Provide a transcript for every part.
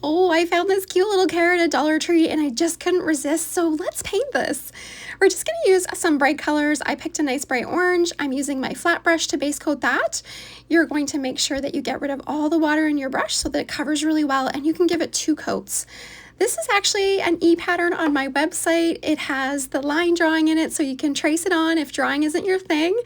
Oh, I found this cute little carrot at Dollar Tree and I just couldn't resist, so let's paint this. We're just going to use some bright colors. I picked a nice bright orange. I'm using my flat brush to base coat that. You're going to make sure that you get rid of all the water in your brush so that it covers really well, and you can give it 2 coats. This is actually an e-pattern on my website. It has the line drawing in it so you can trace it on if drawing isn't your thing.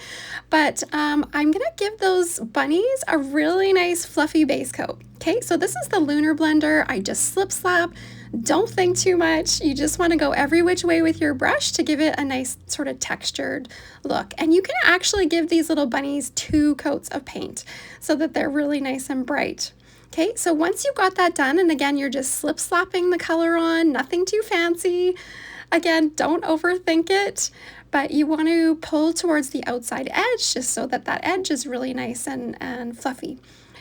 But I'm gonna give those bunnies a really nice fluffy base coat. Okay, so this is the Lunar Blender. I just slip slap. Don't think too much. You just want to go every which way with your brush to give it a nice sort of textured look. And you can actually give these little bunnies 2 coats of paint so that they're really nice and bright. Okay, so once you've got that done, and again, you're just slip slapping the color on, nothing too fancy. Again, don't overthink it, but you want to pull towards the outside edge just so that that edge is really nice and fluffy.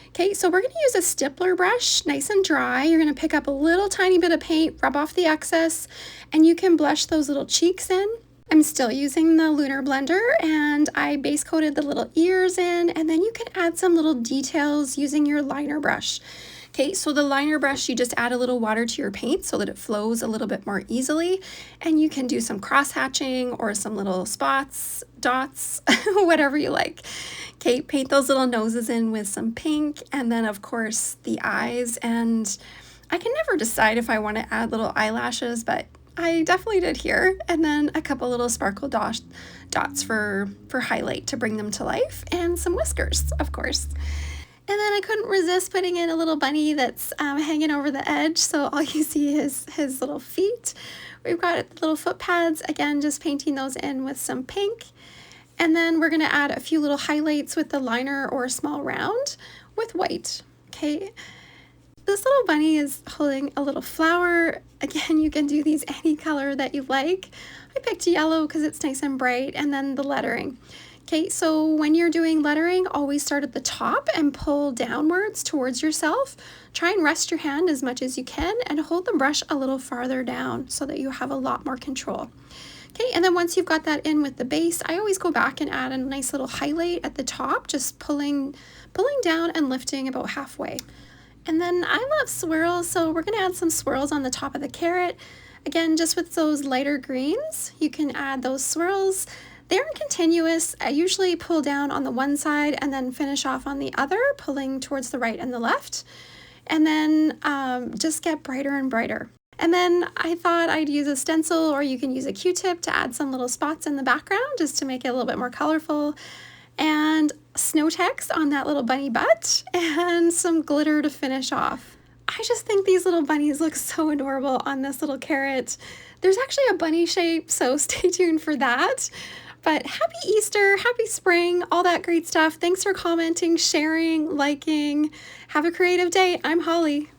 Okay, so we're going to use a stippler brush, nice and dry. You're going to pick up a little tiny bit of paint, rub off the excess, and you can blush those little cheeks in. I'm still using the Lunar Blender, and I base coated the little ears in, and then you can add some little details using your liner brush. Okay, so the liner brush, you just add a little water to your paint so that it flows a little bit more easily, and you can do some cross hatching or some little spots, dots, whatever you like. Okay, paint those little noses in with some pink, and then of course the eyes, and I can never decide if I want to add little eyelashes, but I definitely did here, and then a couple little sparkle dots for highlight to bring them to life, and some whiskers, of course. And then I couldn't resist putting in a little bunny that's hanging over the edge, so all you see is his little feet. We've got little foot pads, again, just painting those in with some pink. And then we're gonna add a few little highlights with the liner or a small round with white, okay? This little bunny is holding a little flower. Again, you can do these any color that you like. I picked yellow because it's nice and bright, and then the lettering. Okay, so when you're doing lettering, always start at the top and pull downwards towards yourself. Try and rest your hand as much as you can and hold the brush a little farther down so that you have a lot more control. Okay, and then once you've got that in with the base, I always go back and add a nice little highlight at the top, just pulling down and lifting about halfway. And then I love swirls, so we're gonna add some swirls on the top of the carrot. Again, just with those lighter greens, you can add those swirls. They aren't continuous. I usually pull down on the one side and then finish off on the other, pulling towards the right and the left. And then just get brighter and brighter. And then I thought I'd use a stencil, or you can use a Q-tip to add some little spots in the background just to make it a little bit more colorful. And snow text on that little bunny butt, and some glitter to finish off. I just think these little bunnies look so adorable on this little carrot. There's actually a bunny shape, so stay tuned for that. But happy Easter, happy spring, all that great stuff. Thanks for commenting, sharing, liking. Have a creative day. I'm Holly.